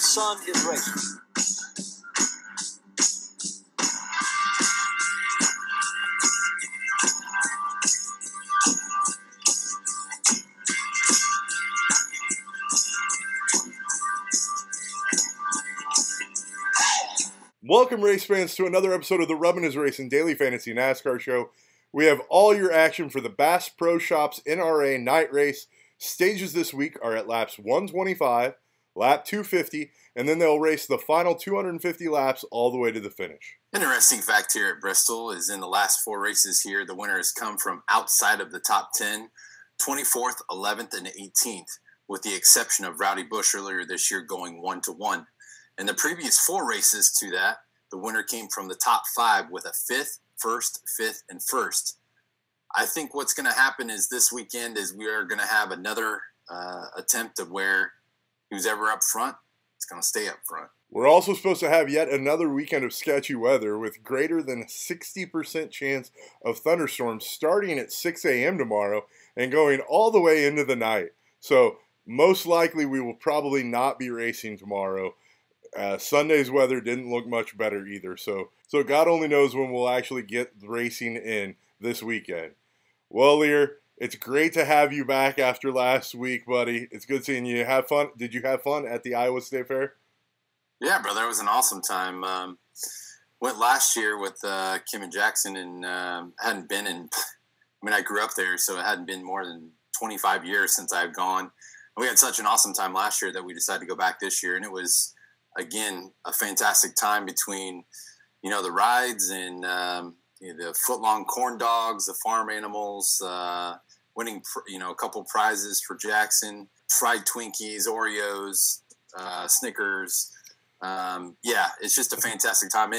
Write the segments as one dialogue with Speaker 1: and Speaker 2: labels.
Speaker 1: son is racing.
Speaker 2: Welcome, race fans, to another episode of the Rubbin' Is Racing Daily Fantasy NASCAR Show. We have all your action for the Bass Pro Shops NRA night race. Stages this week are at laps 125, lap 250, and then they'll race the final 250 laps all the way to the finish.
Speaker 3: Interesting fact here at Bristol is in the last four races here, the winner has come from outside of the top 10, 24th, 11th, and 18th, with the exception of Rowdy Bush earlier this year going 1-1. In the previous four races to that, the winner came from the top five with a fifth, first, fifth, and first. I think what's going to happen is this weekend is we are going to have another attempt of where who's ever up front is going to stay up front.
Speaker 2: We're also supposed to have yet another weekend of sketchy weather with greater than 60% chance of thunderstorms starting at 6 a.m. tomorrow and going all the way into the night. So most likely we will probably not be racing tomorrow. Sunday's weather didn't look much better either, so God only knows when we'll actually get racing in this weekend. Well, Liehr, it's great to have you back after last week, buddy. It's good seeing you. Have fun. Did you have fun at the Iowa State Fair?
Speaker 3: Yeah, brother, it was an awesome time. Went last year with Kim and Jackson, and hadn't been in. I mean, I grew up there, so it hadn't been more than 25 years since I've gone. And we had such an awesome time last year that we decided to go back this year, and it was, again, a fantastic time between, the rides and the foot-long corn dogs, the farm animals, winning, a couple prizes for Jackson, fried Twinkies, Oreos, Snickers. It's just a fantastic time.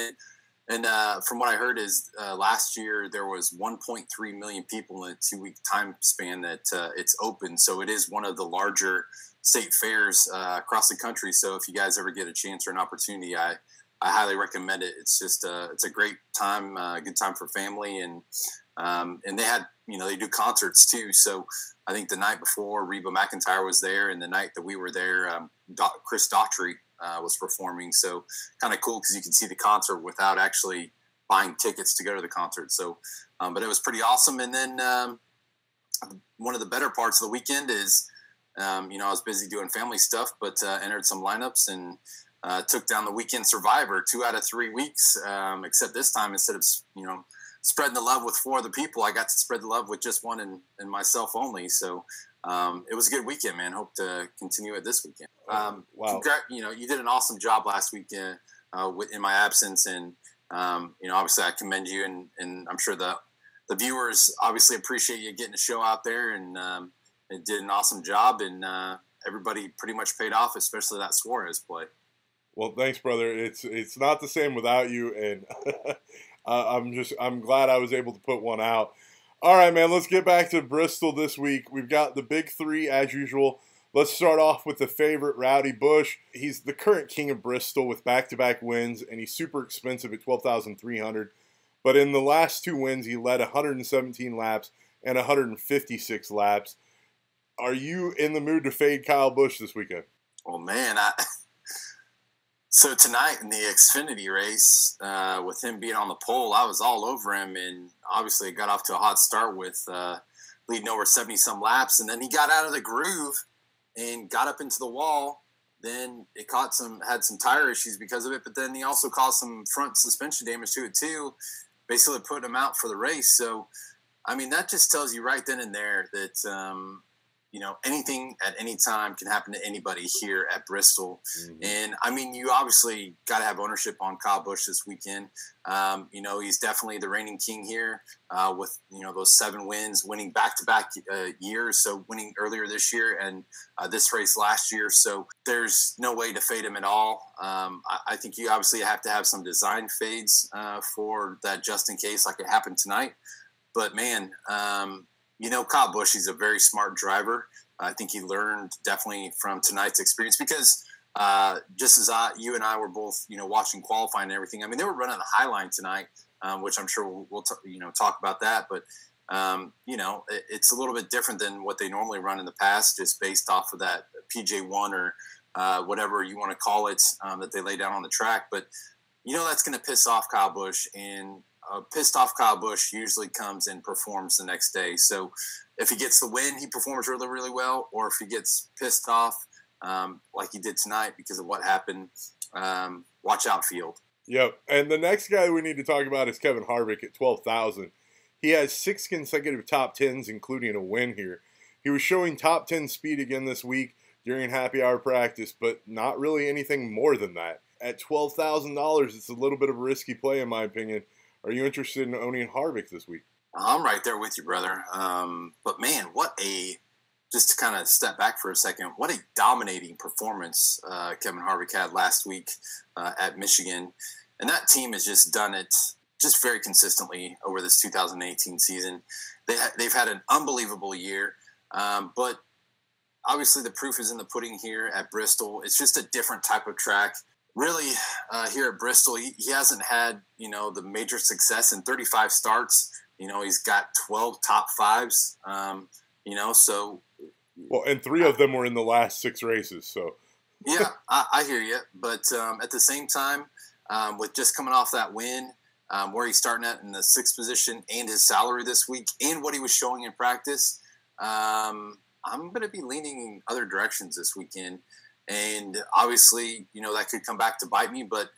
Speaker 3: And from what I heard is last year there was 1.3 million people in a 2-week time span that it's open. So it is one of the larger state fairs across the country. So if you guys ever get a chance or an opportunity, I highly recommend it. It's just it's a great time, good time for family, and they had they do concerts too. So I think the night before Reba McEntire was there, and the night that we were there, Chris Daughtry was performing. So kind of cool because you can see the concert without actually buying tickets to go to the concert. So, but it was pretty awesome. And then one of the better parts of the weekend is. I was busy doing family stuff, but entered some lineups and took down the weekend survivor 2 out of 3 weeks. Except this time, instead of spreading the love with 4 other people, I got to spread the love with just one and myself only. So it was a good weekend, man. Hope to continue it this weekend.
Speaker 2: Wow.
Speaker 3: You did an awesome job last weekend in my absence, and obviously I commend you, and I'm sure the viewers obviously appreciate you getting the show out there, and it did an awesome job, and everybody pretty much paid off, especially that Suarez play.
Speaker 2: Well, thanks, brother. It's not the same without you, and I'm glad I was able to put one out. All right, man, let's get back to Bristol this week. We've got the big three as usual. Let's start off with the favorite, Rowdy Bush. He's the current king of Bristol with back-to-back wins, and he's super expensive at $12,300. But in the last 2 wins, he led 117 laps and 156 laps. Are you in the mood to fade Kyle Busch this weekend?
Speaker 3: Well, man, so tonight in the Xfinity race, with him being on the pole, I was all over him, and obviously it got off to a hot start with leading over 70-some laps, and then he got out of the groove and got up into the wall. Then it had some tire issues because of it, but then he also caused some front suspension damage to it too, basically putting him out for the race. So, I mean, that just tells you right then and there that anything at any time can happen to anybody here at Bristol. Mm-hmm. And, I mean, you obviously got to have ownership on Kyle Busch this weekend. He's definitely the reigning king here with, those 7 wins, winning back-to-back years. So winning earlier this year and this race last year. So there's no way to fade him at all. I think you obviously have to have some design fades for that just in case, like it happened tonight. But, man, Kyle Busch, he's a very smart driver. I think he learned definitely from tonight's experience because just as you and I were both, watching qualifying and everything, I mean, they were running the high line tonight, which I'm sure we'll talk about that. But, it's a little bit different than what they normally run in the past, just based off of that PJ1 or whatever you want to call it, that they lay down on the track. But that's going to piss off Kyle Busch, and pissed off Kyle Busch usually comes and performs the next day. So if he gets the win, he performs really, really well. Or if he gets pissed off, like he did tonight because of what happened, watch out, field.
Speaker 2: Yep. And the next guy we need to talk about is Kevin Harvick at 12,000. He has 6 consecutive top 10s, including a win here. He was showing top 10 speed again this week during happy hour practice, but not really anything more than that. At $12,000, it's a little bit of a risky play, in my opinion. Are you interested in owning Harvick this week?
Speaker 3: I'm right there with you, brother. But man, just to kind of step back for a second, what a dominating performance Kevin Harvick had last week at Michigan. And that team has just done it just very consistently over this 2018 season. They've had an unbelievable year, but obviously the proof is in the pudding here at Bristol. It's just a different type of track. Really, here at Bristol, he hasn't had, the major success in 35 starts. He's got 12 top 5s, so.
Speaker 2: Well, and 3 of them were in the last 6 races, so.
Speaker 3: Yeah, I hear you. But at the same time, with just coming off that win, where he's starting at in the 6th position and his salary this week and what he was showing in practice, I'm going to be leaning in other directions this weekend. And obviously, that could come back to bite me. But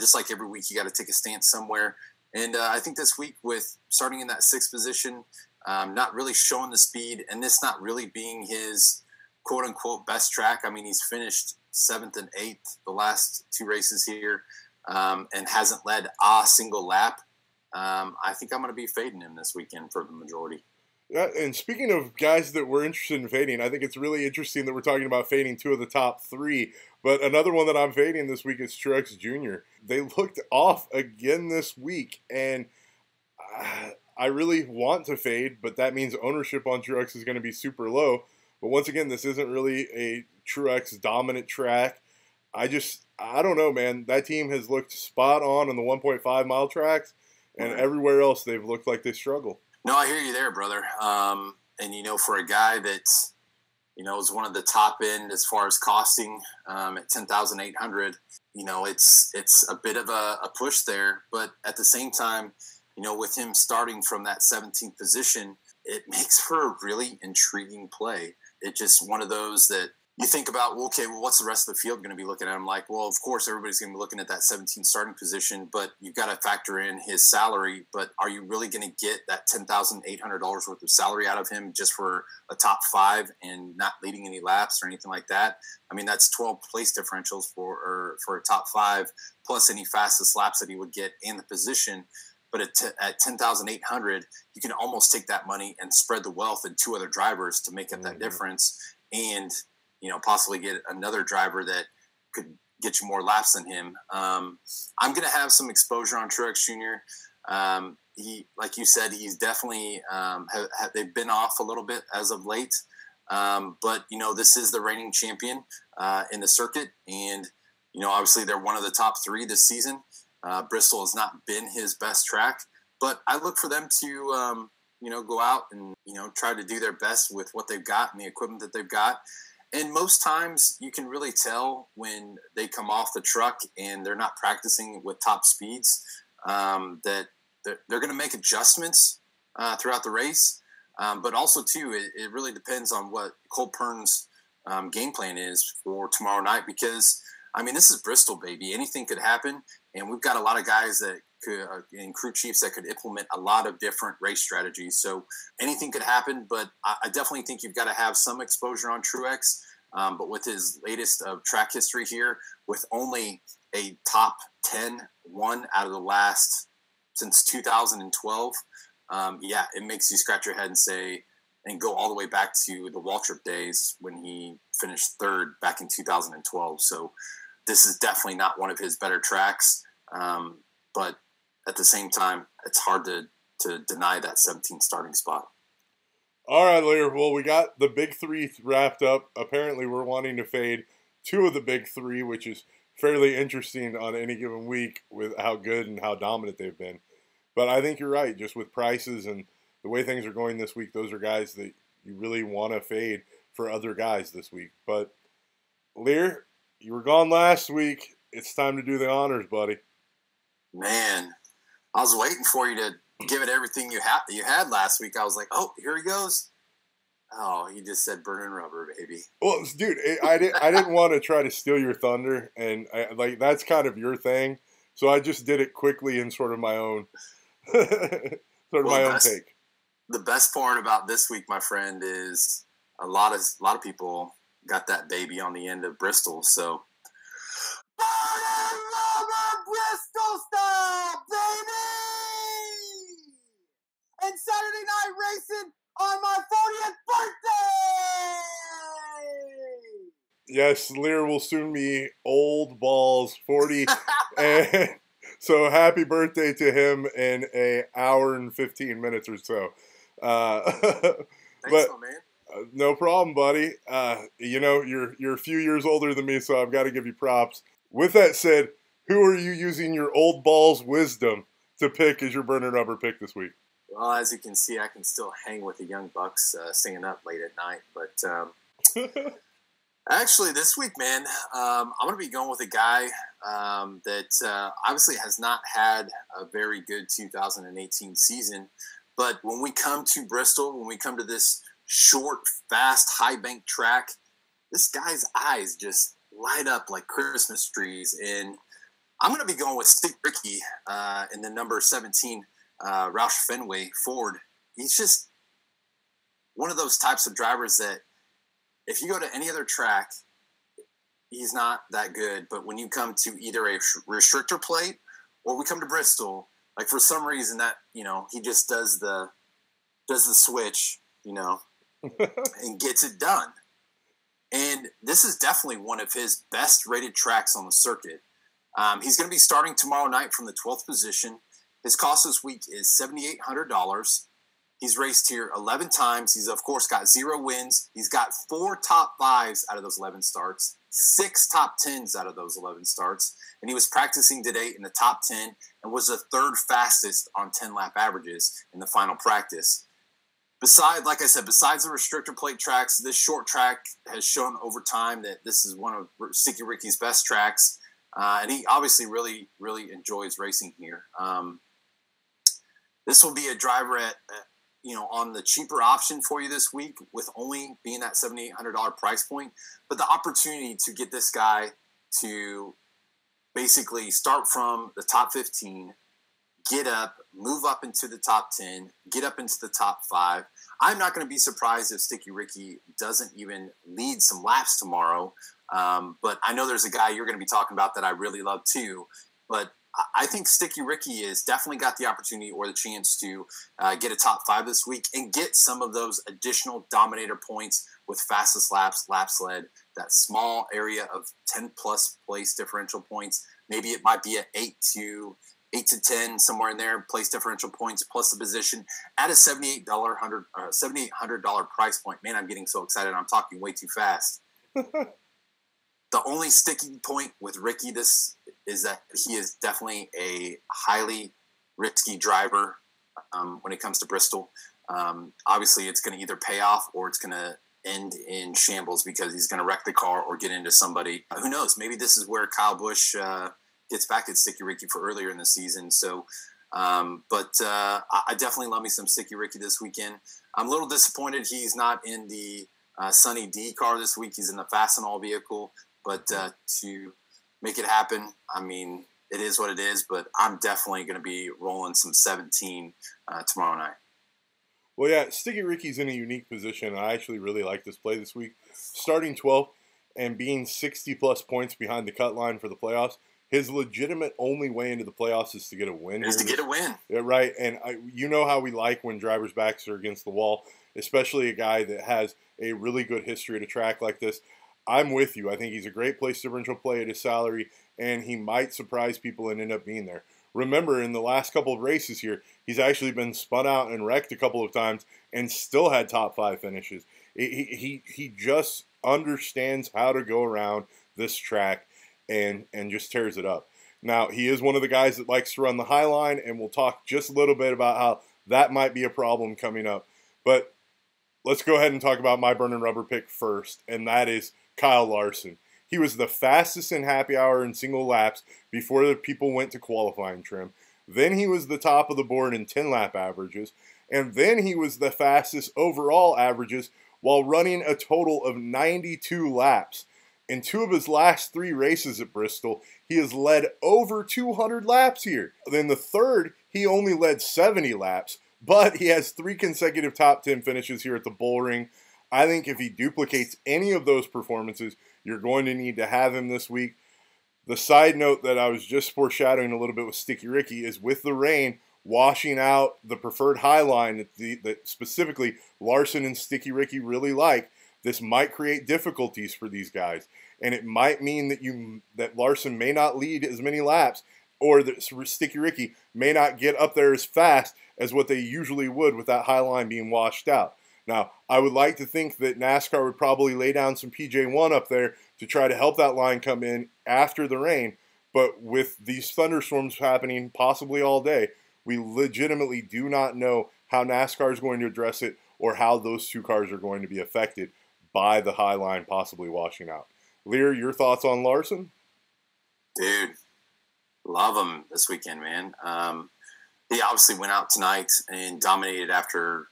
Speaker 3: just like every week, you got to take a stance somewhere. And I think this week, with starting in that 6th position, not really showing the speed, and this not really being his quote-unquote best track. I mean, he's finished 7th and 8th the last 2 races here and hasn't led a single lap. I think I'm going to be fading him this weekend for the majority.
Speaker 2: Yeah, and speaking of guys that we're interested in fading, I think it's really interesting that we're talking about fading 2 of the top 3. But another one that I'm fading this week is Truex Jr. They looked off again this week, and I really want to fade, but that means ownership on Truex is going to be super low. But once again, this isn't really a Truex dominant track. I don't know, man. That team has looked spot on the 1.5 mile tracks, and everywhere else they've looked like they struggle. No,
Speaker 3: I hear you there, brother. And, for a guy that, is one of the top end as far as costing at $10,800, it's a bit of a push there. But at the same time, with him starting from that 17th position, it makes for a really intriguing play. It's just one of those that you think about, well, okay, well, what's the rest of the field going to be looking at? I'm like, well, of course, everybody's going to be looking at that 17th starting position, but you've got to factor in his salary. But are you really going to get that $10,800 worth of salary out of him just for a top 5 and not leading any laps or anything like that? I mean, that's 12 place differentials for a top 5 plus any fastest laps that he would get and the position. But at $10,800, you can almost take that money and spread the wealth in 2 other drivers to make up that difference, and possibly get another driver that could get you more laps than him. I'm going to have some exposure on Truex Jr. He, like you said, he's definitely they've been off a little bit as of late, but this is the reigning champion in the circuit, and obviously they're one of the top 3 this season. Bristol has not been his best track, but I look for them to, go out and, try to do their best with what they've got and the equipment that they've got. And most times you can really tell when they come off the truck and they're not practicing with top speeds, that they're going to make adjustments throughout the race. But also, too, it really depends on what Cole Pern's game plan is for tomorrow night, because I mean, this is Bristol, baby. Anything could happen, and we've got a lot of guys that could, and crew chiefs that could implement a lot of different race strategies. So anything could happen, but I definitely think you've got to have some exposure on Truex. But with his latest of track history here, with only a top 10 one out of the last since 2012, it makes you scratch your head and say, and go all the way back to the Waltrip days when he finished 3rd back in 2012. So this is definitely not one of his better tracks. But at the same time, it's hard to deny that 17th starting spot.
Speaker 2: All right, Liehr. Well, we got the big 3 wrapped up. Apparently, we're wanting to fade 2 of the big 3, which is fairly interesting on any given week with how good and how dominant they've been. But I think you're right. Just with prices and the way things are going this week, those are guys that you really want to fade for other guys this week. But Liehr, you were gone last week. It's time to do the honors, buddy.
Speaker 3: Man, I was waiting for you to give it everything you had last week. I was like, oh, here he goes. Oh, he just said burning rubber, baby.
Speaker 2: Well, dude, I didn't want to try to steal your thunder, and that's kind of your thing. So I just did it quickly in sort of my own, take.
Speaker 3: The best part about this week, my friend, is a lot of people got that baby on the end of Bristol. So, burning rubber, Bristol style, baby! And Saturday night racing on my 40th birthday!
Speaker 2: Yes, Liehr will soon be old balls 40. And so happy birthday to him in an hour and 15 minutes or so.
Speaker 3: Thanks, man.
Speaker 2: No problem, buddy. You're a few years older than me, so I've got to give you props. With that said, who are you using your old balls wisdom to pick as your burning rubber pick this week?
Speaker 3: Well, as you can see, I can still hang with the Young Bucks singing up late at night. But actually, this week, man, I'm going to be going with a guy that obviously has not had a very good 2018 season. But when we come to Bristol, when we come to this short, fast, high bank track, this guy's eyes just light up like Christmas trees. And I'm going to be going with Stick Ricky in the number 17 Roush Fenway Ford. He's just one of those types of drivers that if you go to any other track, he's not that good. But when you come to either a restrictor plate or we come to Bristol, like for some reason that, he just does the switch, and gets it done. And this is definitely one of his best rated tracks on the circuit. He's going to be starting tomorrow night from the 12th position. His cost this week is $7,800. He's raced here 11 times. He's, of course, got 0 wins. He's got 4 top 5s out of those 11 starts, 6 top 10s out of those 11 starts. And he was practicing today in the top 10 and was the 3rd fastest on 10-lap averages in the final practice. Besides the restrictor plate tracks, this short track has shown over time that this is one of Sticky Ricky's best tracks. And he obviously really, really enjoys racing here. This will be a driver at on the cheaper option for you this week, with only being that $7,800 price point. But the opportunity to get this guy to basically start from the top 15, get up, move up into the top 10, get up into the top 5. I'm not going to be surprised if Sticky Ricky doesn't even lead some laps tomorrow. But I know there's a guy you're going to be talking about that I really love too. But I think Sticky Ricky has definitely got the opportunity or the chance to get a top 5 this week and get some of those additional dominator points with fastest laps, laps led, that small area of 10-plus place differential points. Maybe it might be at 8 to 10, somewhere in there, place differential points plus the position at a $7,800 price point. Man, I'm getting so excited. I'm talking way too fast. The only sticking point with Ricky is that he is definitely a highly risky driver when it comes to Bristol. Obviously, it's going to either pay off or it's going to end in shambles because he's going to wreck the car or get into somebody. Who knows? Maybe this is where Kyle Busch gets back at Sticky Ricky for earlier in the season. So, I definitely love me some Sticky Ricky this weekend. I'm a little disappointed he's not in the Sunny D car this week. He's in the Fast and All vehicle. But to make it happen, I mean, it is what it is. But I'm definitely going to be rolling some 17 tomorrow night.
Speaker 2: Well, yeah, Sticky Ricky's in a unique position. I actually really like this play this week. Starting 12th and being 60-plus points behind the cut line for the playoffs, his legitimate only way into the playoffs is to get a win. Yeah, right. And you know how we like when drivers' backs are against the wall, especially a guy that has a really good history at a track like this. I'm with you. I think he's a great place differential play at his salary, and he might surprise people and end up being there. Remember, in the last couple of races here, he's actually been spun out and wrecked a couple of times and still had top 5 finishes. He just understands how to go around this track and just tears it up. Now, he is one of the guys that likes to run the high line, and we'll talk just a little bit about how that might be a problem coming up. But let's go ahead and talk about my burning rubber pick first, and that is Kyle Larson. He was the fastest in happy hour in single laps before the people went to qualifying trim. Then he was the top of the board in 10-lap averages. And then he was the fastest overall averages while running a total of 92 laps. In 2 of his last 3 races at Bristol, he has led over 200 laps here. Then the third, he only led 70 laps, but he has 3 consecutive top 10 finishes here at the Bullring. I think if he duplicates any of those performances, you're going to need to have him this week. The side note that I was just foreshadowing a little bit with Sticky Ricky is with the rain washing out the preferred high line that specifically Larson and Sticky Ricky really like, this might create difficulties for these guys. And it might mean that Larson may not lead as many laps, or that Sticky Ricky may not get up there as fast as what they usually would with that high line being washed out. Now, I would like to think that NASCAR would probably lay down some PJ1 up there to try to help that line come in after the rain. But with these thunderstorms happening possibly all day, we legitimately do not know how NASCAR is going to address it or how those 2 cars are going to be affected by the high line possibly washing out. Liehr, your thoughts on Larson?
Speaker 3: Dude, love him this weekend, man. He obviously went out tonight and dominated after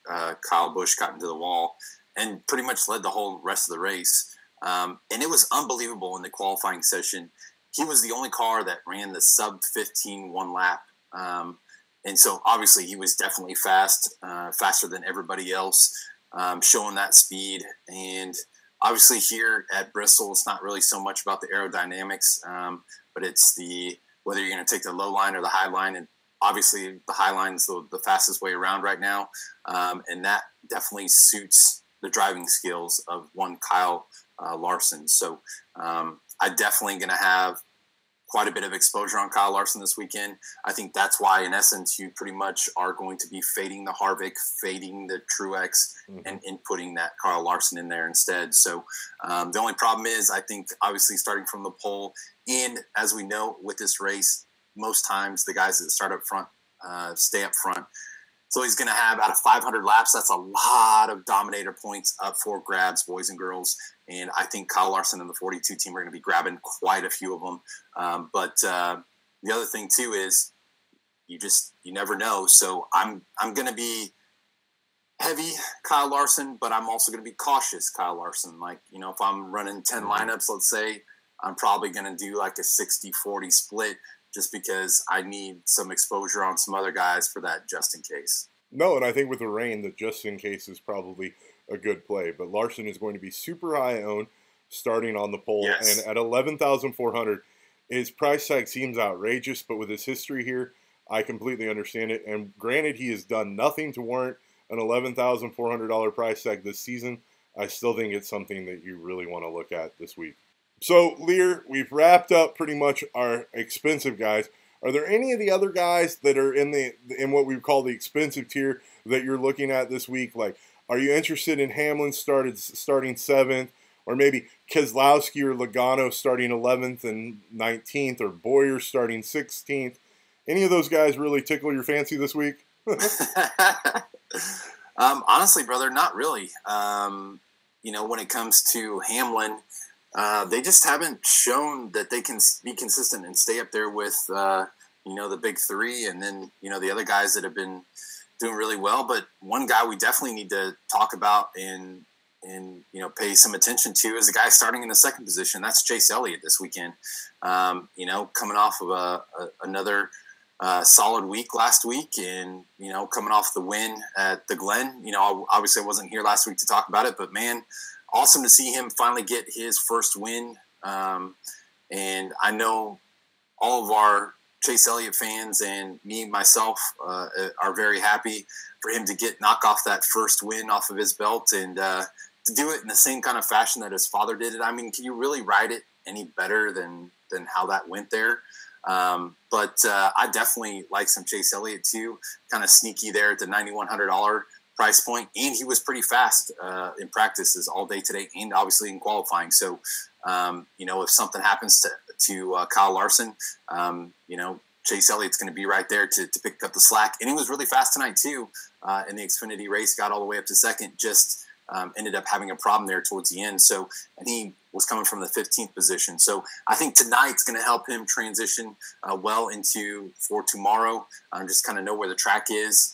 Speaker 3: Kyle Busch got into the wall and pretty much led the whole rest of the race. And it was unbelievable in the qualifying session. He was the only car that ran the sub-15 one lap. And so obviously he was definitely fast, faster than everybody else, showing that speed. And obviously here at Bristol, it's not really so much about the aerodynamics, but it's whether you're going to take the low line or the high line. And obviously the high line is the fastest way around right now. And that definitely suits the driving skills of one Kyle Larson. So I'm definitely going to have quite a bit of exposure on Kyle Larson this weekend. I think that's why, in essence, you pretty much are going to be fading the Harvick, fading the Truex, and inputting that Kyle Larson in there instead. So the only problem is, I think, obviously, starting from the pole, and as we know with this race, most times the guys that start up front stay up front. So he's going to have, out of 500 laps, that's a lot of Dominator points up for grabs, boys and girls. And I think Kyle Larson and the 42 team are going to be grabbing quite a few of them. But the other thing, too, is you never know. So I'm going to be heavy Kyle Larson, but I'm also going to be cautious Kyle Larson. Like, if I'm running 10 lineups, let's say, I'm probably going to do like a 60-40 split, just because I need some exposure on some other guys for that just in case.
Speaker 2: No, and I think with the rain, the just in case is probably a good play. But Larson is going to be super high owned starting on the pole.
Speaker 3: Yes.
Speaker 2: And at 11,400, his price tag seems outrageous, but with his history here, I completely understand it. And granted, he has done nothing to warrant an $11,400 price tag this season. I still think it's something that you really want to look at this week. So, Liehr, we've wrapped up pretty much our expensive guys. Are there any of the other guys that are in what we call the expensive tier that you're looking at this week? Like, are you interested in Hamlin starting 7th, or maybe Keselowski or Logano starting 11th and 19th, or Boyer starting 16th? Any of those guys really tickle your fancy this week?
Speaker 3: Honestly, brother, not really. When it comes to Hamlin, they just haven't shown that they can be consistent and stay up there with, the big 3 and then, the other guys that have been doing really well. But one guy we definitely need to talk about and pay some attention to is the guy starting in the 2nd position. That's Chase Elliott this weekend. Coming off of another solid week last week and, coming off the win at the Glen. Obviously I wasn't here last week to talk about it, but man, awesome to see him finally get his first win. And I know all of our Chase Elliott fans and me, myself, are very happy for him to knock off that first win off of his belt and to do it in the same kind of fashion that his father did it. I mean, can you really ride it any better than how that went there? But I definitely like some Chase Elliott too, kind of sneaky there at the $9,100 price point, and he was pretty fast in practices all day today and obviously in qualifying. So, if something happens to Kyle Larson, Chase Elliott's going to be right there to pick up the slack. And he was really fast tonight too in the Xfinity race, got all the way up to 2nd, just ended up having a problem there towards the end. So, and he was coming from the 15th position. So I think tonight's going to help him transition well for tomorrow. Just kind of know where the track is,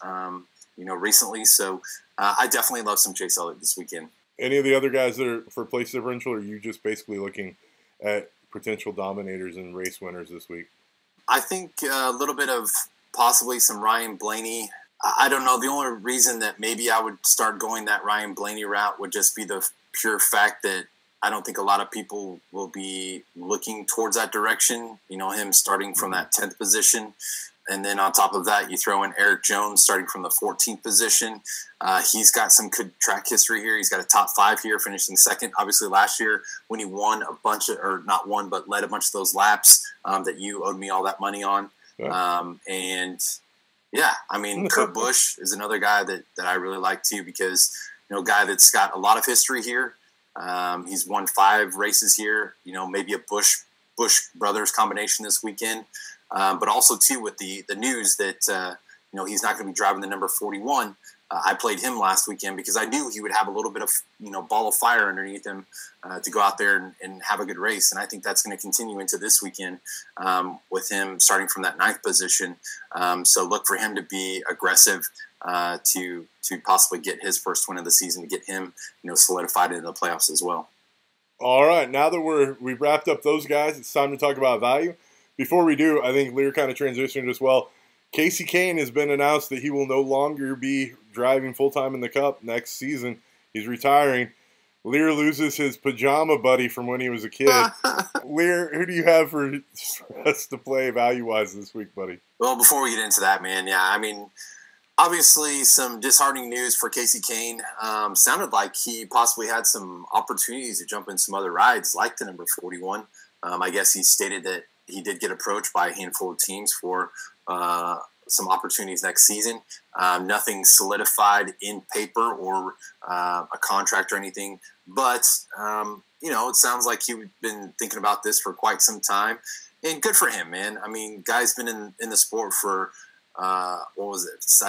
Speaker 3: recently. So I definitely love some Chase Elliott this weekend.
Speaker 2: Any of the other guys that are for place differential, or are you just basically looking at potential dominators and race winners this week?
Speaker 3: I think a little bit of possibly some Ryan Blaney. I don't know. The only reason that maybe I would start going that Ryan Blaney route would just be the pure fact that I don't think a lot of people will be looking towards that direction. Him starting from that 10th position. And then on top of that, you throw in Eric Jones starting from the 14th position. He's got some good track history here. He's got a top 5 here, finishing second. Obviously, last year when he won a bunch of, or not won, but led a bunch of those laps that you owed me all that money on. Yeah. Kurt Busch is another guy that I really like too, because, guy that's got a lot of history here. He's won 5 races here, maybe a Busch brothers combination this weekend. But also, too, with the news that, he's not going to be driving the number 41. I played him last weekend because I knew he would have a little bit of, ball of fire underneath him to go out there and have a good race. And I think that's going to continue into this weekend with him starting from that 9th position. So look for him to be aggressive to possibly get his first win of the season, to get him, solidified into the playoffs as well.
Speaker 2: All right. Now that we've wrapped up those guys, it's time to talk about value. Before we do, I think Liehr kind of transitioned as well. Casey Kane has been announced that he will no longer be driving full-time in the Cup next season. He's retiring. Liehr loses his pajama buddy from when he was a kid. Liehr, who do you have for us to play value-wise this week, buddy?
Speaker 3: Well, before we get into that, man, obviously some disheartening news for Casey Kane. Sounded like he possibly had some opportunities to jump in some other rides, like the number 41. I guess he stated that he did get approached by a handful of teams for some opportunities next season. Nothing solidified in paper or a contract or anything. But, it sounds like he's been thinking about this for quite some time. And good for him, man. Guy's been in the sport for, I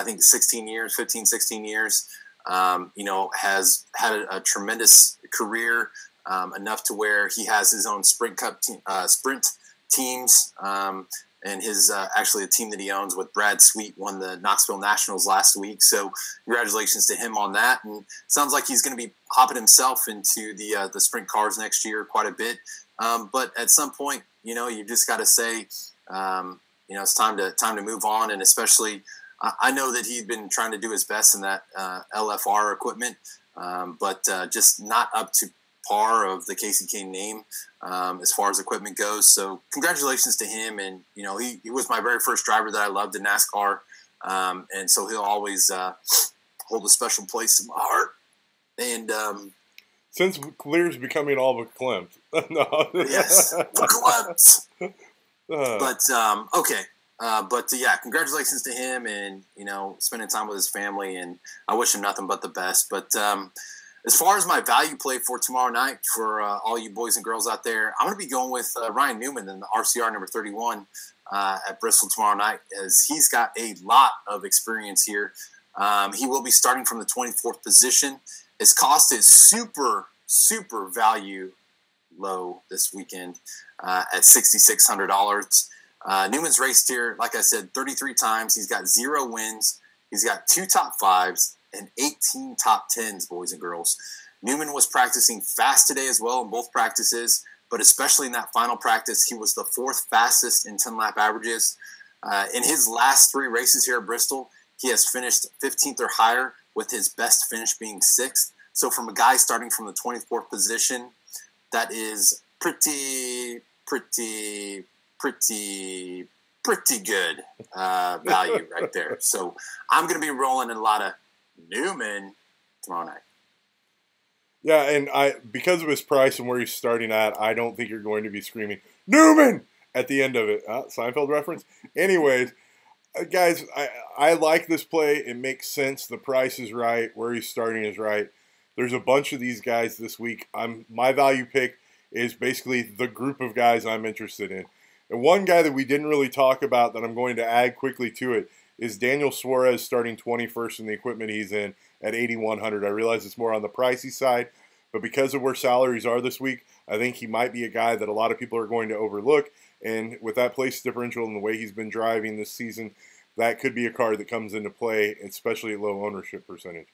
Speaker 3: think 16 years, 15, 16 years. Has had a tremendous career, enough to where he has his own sprint teams, and his actually a team that he owns with Brad Sweet won the Knoxville Nationals last week. So congratulations to him on that. And sounds like he's going to be hopping himself into the sprint cars next year quite a bit. But at some point, you just got to say, it's time to move on. And especially, I know that he'd been trying to do his best in that LFR equipment, but just not up to par of the Casey Kane name as far as equipment goes. So congratulations to him. And, he was my very first driver that I loved in NASCAR. And so he'll always hold a special place in my heart. And
Speaker 2: since Liehr's becoming all but Klimt. No.
Speaker 3: Yes, Klimt. But, okay. But congratulations to him and, spending time with his family. And I wish him nothing but the best. But as far as my value play for tomorrow night, for all you boys and girls out there, I'm going to be going with Ryan Newman in the RCR number 31 at Bristol tomorrow night, as he's got a lot of experience here. He will be starting from the 24th position. His cost is super, super value low this weekend at $6,600. Newman's raced here, like I said, 33 times. He's got 0 wins. He's got 2 top 5s. And 18 top 10s, boys and girls. Newman was practicing fast today as well in both practices, but especially in that final practice, he was the 4th fastest in 10-lap averages. In his last 3 races here at Bristol, he has finished 15th or higher, with his best finish being 6th. So from a guy starting from the 24th position, that is pretty good value right there. So I'm going to be rolling in a lot of Newman tomorrow night.
Speaker 2: Yeah, and because of his price and where he's starting at, I don't think you're going to be screaming Newman at the end of it. Seinfeld reference. Anyways, guys, I like this play. It makes sense. The price is right. Where he's starting is right. There's a bunch of these guys this week. My value pick is basically the group of guys I'm interested in. And one guy that we didn't really talk about that I'm going to add quickly to it is Daniel Suarez starting 21st in the equipment he's in at $8,100. I realize it's more on the pricey side, but because of where salaries are this week, I think he might be a guy that a lot of people are going to overlook. And with that place differential and the way he's been driving this season, that could be a card that comes into play, especially at low ownership percentage.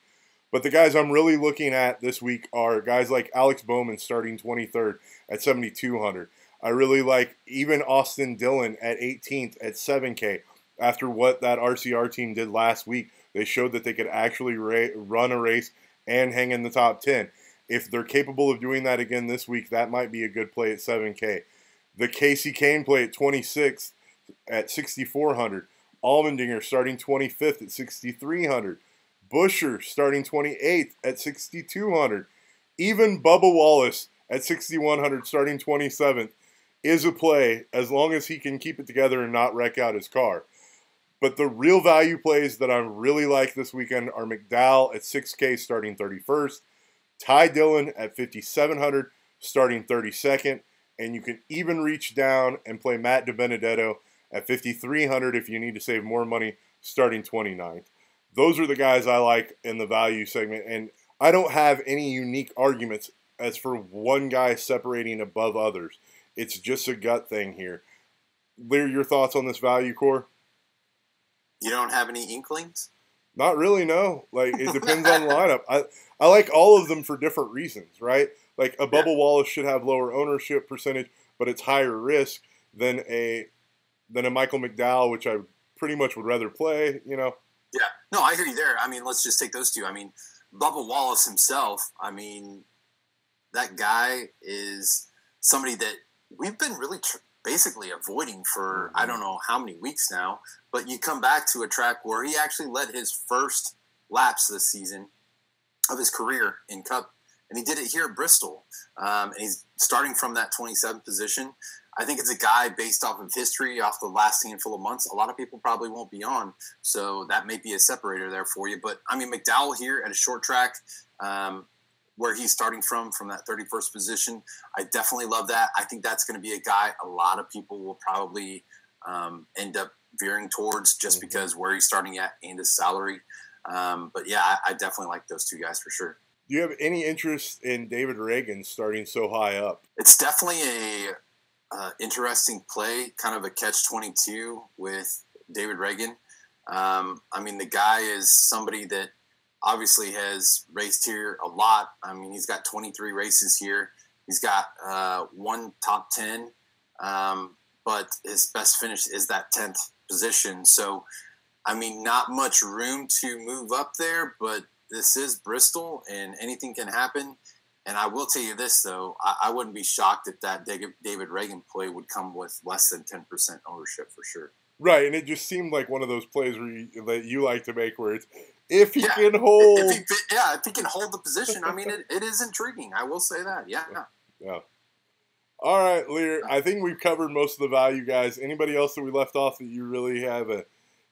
Speaker 2: But the guys I'm really looking at this week are guys like Alex Bowman starting 23rd at 7,200. I really like even Austin Dillon at 18th at 7K. After what that RCR team did last week, they showed that they could actually run a race and hang in the top 10. If they're capable of doing that again this week, that might be a good play at 7K. The Casey Kane play at 26th at 6,400. Allmendinger starting 25th at 6,300. Buscher starting 28th at 6,200. Even Bubba Wallace at 6,100 starting 27th is a play as long as he can keep it together and not wreck out his car. But the real value plays that I really like this weekend are McDowell at 6K starting 31st, Ty Dillon at 5,700 starting 32nd, and you can even reach down and play Matt DiBenedetto at 5,300 if you need to save more money starting 29th. Those are the guys I like in the value segment, and I don't have any unique arguments as for one guy separating above others. It's just a gut thing here. Liehr, your thoughts on this value core?
Speaker 3: You don't have any inklings?
Speaker 2: Not really, no. Like, it depends on the lineup. I like all of them for different reasons, right? Like, a Bubba Wallace should have lower ownership percentage, but it's higher risk than a Michael McDowell, which I pretty much would rather play, you know?
Speaker 3: Yeah. No, I hear you there. I mean, let's just take those two. I mean, Bubba Wallace himself, I mean, that guy is somebody that we've been really basically avoiding for I don't know how many weeks now. But you come back to a track where he actually led his first laps this season of his career in Cup, and he did it here at Bristol. And he's starting from that 27th position. I think it's a guy based off of history, off the last handful of months. A lot of people probably won't be on, so that may be a separator there for you. But, I mean, McDowell here at a short track where he's starting from that 31st position, I definitely love that. I think that's going to be a guy a lot of people will probably end up veering towards just because where he's starting at and his salary. But, yeah, I definitely like those two guys for sure.
Speaker 2: Do you have any interest in David Reagan starting so high up?
Speaker 3: It's definitely a interesting play, kind of a catch-22 with David Reagan. I mean, the guy is somebody that obviously has raced here a lot. I mean, he's got 23 races here. He's got one top 10, but his best finish is that 10th position. So, I mean, not much room to move up there, but this is Bristol, and anything can happen. And I will tell you this, though. I wouldn't be shocked if that David Reagan play would come with less than 10% ownership for sure.
Speaker 2: Right, and it just seemed like one of those plays that you like to make where it's, if he can hold.
Speaker 3: If he can hold the position, I mean, it is intriguing. I will say that, yeah.
Speaker 2: All right, Liehr, I think we've covered most of the value guys. Anybody else that we left off that you really have a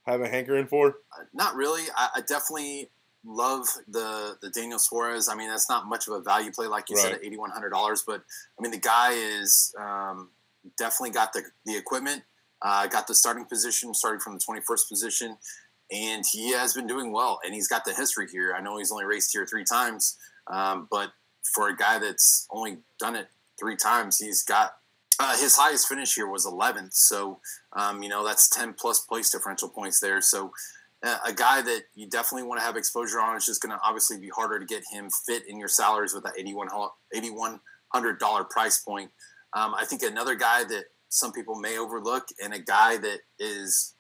Speaker 2: hankering for?
Speaker 3: Not really. I definitely love the Daniel Suarez. I mean, that's not much of a value play, like you said, at $8,100. But, I mean, the guy is definitely got the equipment, got the starting position, starting from the 21st position, and he has been doing well. And he's got the history here. I know he's only raced here 3 times, but for a guy that's only done it 3 times, he's got his highest finish here was 11th. So, that's 10-plus place differential points there. So, a guy that you definitely want to have exposure on. It's just going to obviously be harder to get him fit in your salaries with that $8,100 price point. I think another guy that some people may overlook, and a guy that is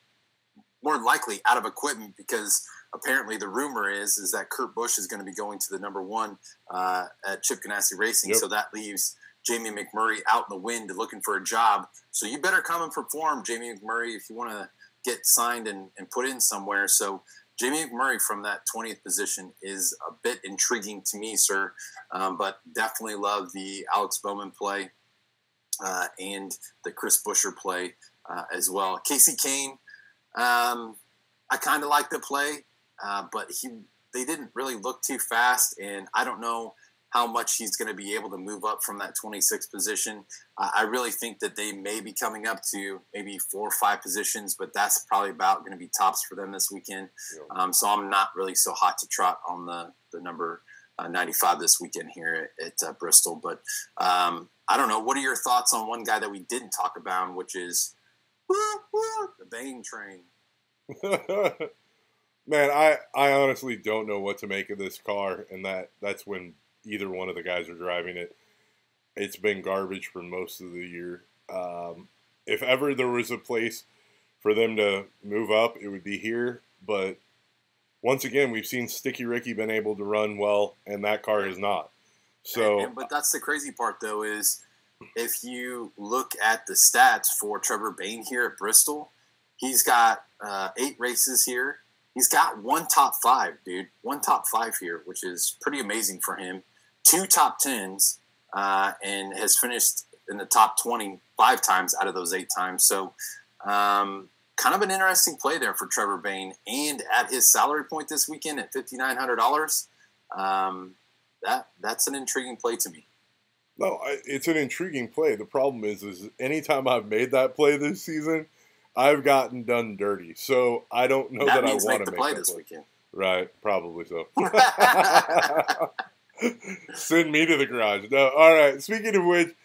Speaker 3: more likely out of equipment because apparently the rumor is that Kurt Busch is going to be going to the number 1 at Chip Ganassi Racing. Yep. So that leaves Jamie McMurray out in the wind looking for a job. So you better come and perform, Jamie McMurray, if you want to get signed and put in somewhere. So Jamie McMurray from that 20th position is a bit intriguing to me, sir. But definitely love the Alex Bowman play and the Chris Buescher play as well. Casey Kane, I kind of like the play, but they didn't really look too fast, and I don't know how much he's going to be able to move up from that 26th position. I really think that they may be coming up to maybe 4 or 5 positions, but that's probably about going to be tops for them this weekend. So I'm not really so hot to trot on the number 95 this weekend here at Bristol. But I don't know. What are your thoughts on one guy that we didn't talk about, which is the Bain train?
Speaker 2: Man, I honestly don't know what to make of this car, and that's when either one of the guys are driving it. It's been garbage for most of the year. If ever there was a place for them to move up, it would be here. But once again, we've seen Sticky Ricky been able to run well, and that car is not. So,
Speaker 3: but that's the crazy part, though, is if you look at the stats for Trevor Bayne here at Bristol, he's got 8 races here. He's got 1 top 5, dude. 1 top 5 here, which is pretty amazing for him. 2 top 10s, and has finished in the top 25 times out of those 8 times. So, kind of an interesting play there for Trevor Bayne. And at his salary point this weekend at $5,900, that's an intriguing play to me.
Speaker 2: No, it's an intriguing play. The problem is anytime I've made that play this season, I've gotten done dirty. So I don't know that I want to make the play
Speaker 3: this weekend.
Speaker 2: Right, probably so. Send me to the garage. No, all right. Speaking of which,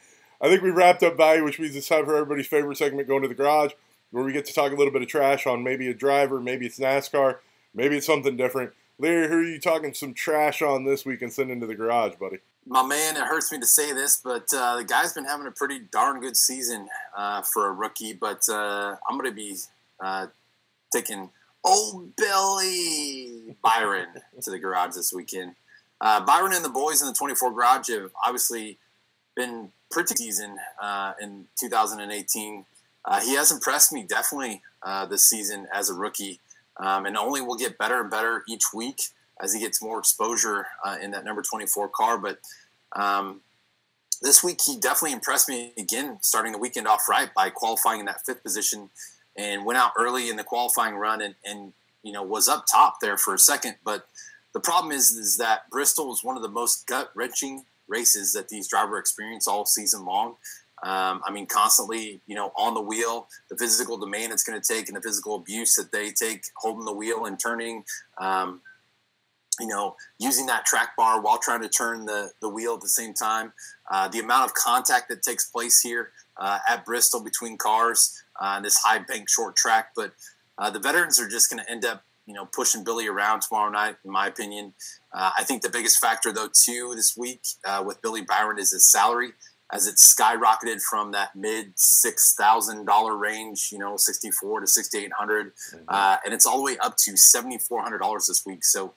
Speaker 2: I think we wrapped up value, which means it's time for everybody's favorite segment, Going to the Garage, where we get to talk a little bit of trash on maybe a driver, maybe it's NASCAR, maybe it's something different. Larry, who are you talking some trash on this week and sending to the garage, buddy?
Speaker 3: My man, it hurts me to say this, but the guy's been having a pretty darn good season for a rookie. But I'm going to be taking old Billy Byron to the garage this weekend. Byron and the boys in the 24 garage have obviously been pretty season in 2018. He has impressed me definitely this season as a rookie, and only will get better and better each week as he gets more exposure in that number 24 car. But this week he definitely impressed me again, starting the weekend off right by qualifying in that 5th position, and went out early in the qualifying run and was up top there for a second. But the problem is that Bristol was one of the most gut-wrenching races that these drivers experience all season long. Constantly, on the wheel, the physical demand it's going to take and the physical abuse that they take holding the wheel and turning, using that track bar while trying to turn the wheel at the same time. The amount of contact that takes place here at Bristol between cars, this high bank short track. But the veterans are just going to end up, pushing Billy around tomorrow night, in my opinion. I think the biggest factor, though, too, this week with Billy Byron is his salary, as it's skyrocketed from that mid $6,000 range, $6,400 to $6,800, and it's all the way up to $7,400 this week. So,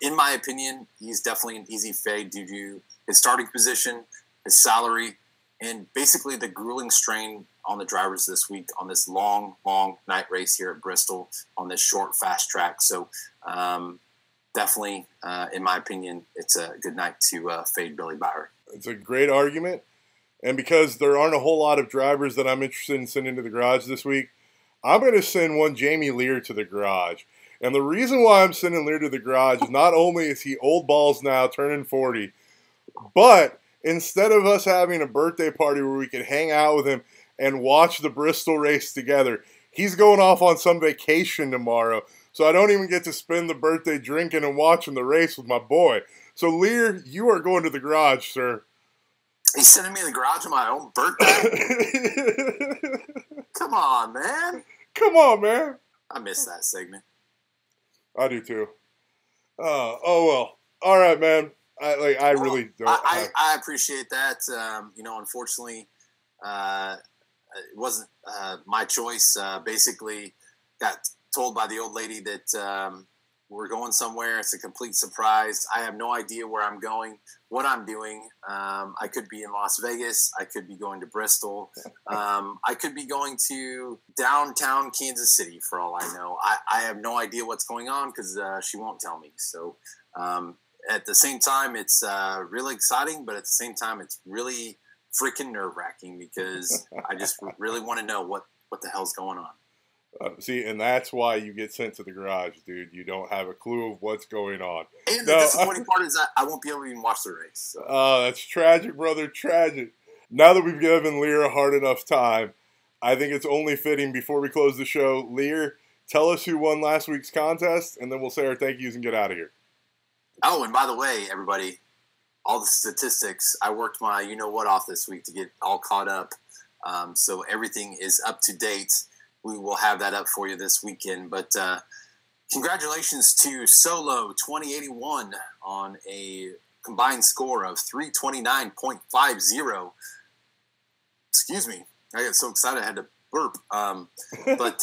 Speaker 3: in my opinion, he's definitely an easy fade due to his starting position, his salary, and basically the grueling strain on the drivers this week on this long night race here at Bristol on this short, fast track. So, definitely, in my opinion, it's a good night to fade Billy Byron.
Speaker 2: It's a great argument. And because there aren't a whole lot of drivers that I'm interested in sending to the garage this week, I'm going to send one Jamie Liehr to the garage. And the reason why I'm sending Liehr to the garage is not only is he old balls now, turning 40, but instead of us having a birthday party where we could hang out with him and watch the Bristol race together, he's going off on some vacation tomorrow. So I don't even get to spend the birthday drinking and watching the race with my boy. So, Liehr, you are going to the garage, sir.
Speaker 3: He's sending me to the garage on my own birthday? Come on, man.
Speaker 2: Come on, man.
Speaker 3: I missed that segment.
Speaker 2: I do, too. Oh, well. All right, man. I really don't.
Speaker 3: I appreciate that. Unfortunately, it wasn't my choice. Basically, got told by the old lady that we're going somewhere. It's a complete surprise. I have no idea where I'm going, what I'm doing. I could be in Las Vegas. I could be going to Bristol. I could be going to downtown Kansas City for all I know. I have no idea what's going on because she won't tell me. So at the same time, it's really exciting, but at the same time, it's really freaking nerve-wracking because I just really want to know what the hell's going on.
Speaker 2: See, and that's why you get sent to the garage, dude. You don't have a clue of what's going on.
Speaker 3: And the disappointing part is that I won't be able to even watch the race. So.
Speaker 2: Oh, that's tragic, brother, tragic. Now that we've given Liehr a hard enough time, I think it's only fitting before we close the show. Liehr, tell us who won last week's contest, and then we'll say our thank yous and get out of here.
Speaker 3: Oh, and by the way, everybody, all the statistics, I worked my you-know-what off this week to get all caught up. So everything is up to date. We will have that up for you this weekend. But congratulations to Solo 2081 on a combined score of 329.50. Excuse me. I got so excited I had to burp. But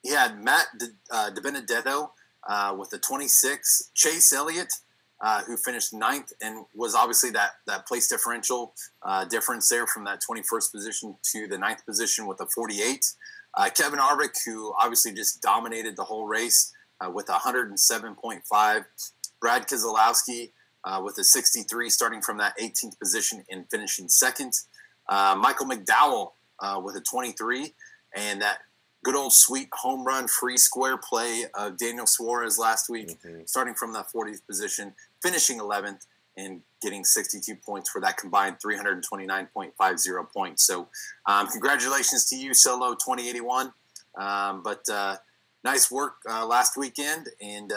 Speaker 3: he had Matt DiBenedetto with a 26. Chase Elliott, who finished 9th and was obviously that place differential difference there from that 21st position to the 9th position with a 48. Kevin Harvick, who obviously just dominated the whole race with a 107.5. Brad Keselowski with a 63, starting from that 18th position and finishing 2nd. Michael McDowell with a 23, and that good old sweet home run free square play of Daniel Suarez last week, starting from that 40th position, finishing 11th, and getting 62 points for that combined 329.50 points. So congratulations to you, Solo 2081. But nice work last weekend, and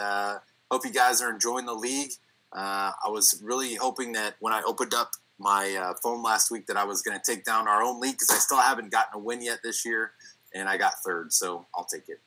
Speaker 3: hope you guys are enjoying the league. I was really hoping that when I opened up my phone last week that I was going to take down our own league, because I still haven't gotten a win yet this year, and I got 3rd, so I'll take it.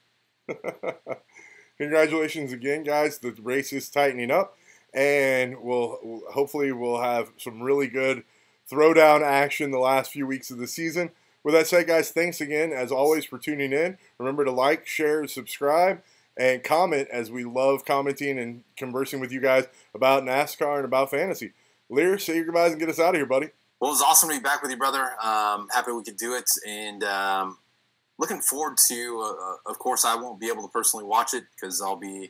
Speaker 2: Congratulations again, guys. The race is tightening up, and hopefully we'll have some really good throwdown action the last few weeks of the season. With that said, guys, thanks again, as always, for tuning in. Remember to like, share, subscribe, and comment, as we love commenting and conversing with you guys about NASCAR and about fantasy. Liehr, say your goodbyes and get us out of here, buddy.
Speaker 3: Well, it was awesome to be back with you, brother. Happy we could do it, and looking forward to, of course, I won't be able to personally watch it because I'll be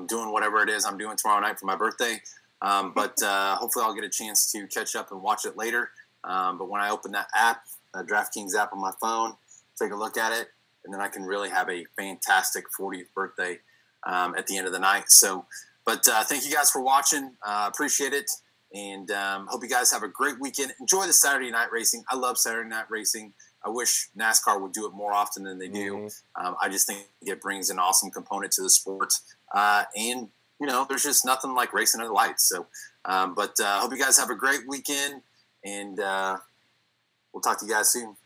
Speaker 3: doing whatever it is I'm doing tomorrow night for my birthday. But hopefully I'll get a chance to catch up and watch it later. But when I open that app, DraftKings app on my phone, take a look at it, and then I can really have a fantastic 40th birthday at the end of the night. So, but thank you guys for watching. Appreciate it. And hope you guys have a great weekend. Enjoy the Saturday night racing. I love Saturday night racing. I wish NASCAR would do it more often than they do. I just think it brings an awesome component to the sport. And, there's just nothing like racing under the lights. So, but hope you guys have a great weekend. And we'll talk to you guys soon.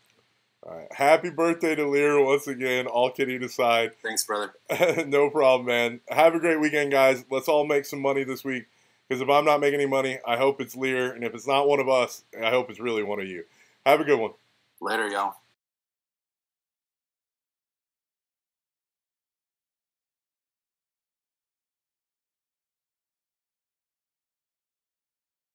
Speaker 2: All right. Happy birthday to Liehr once again, all kidding aside.
Speaker 3: Thanks, brother.
Speaker 2: No problem, man. Have a great weekend, guys. Let's all make some money this week. Because if I'm not making any money, I hope it's Liehr. And if it's not one of us, I hope it's really one of you. Have a good one.
Speaker 3: Later, y'all.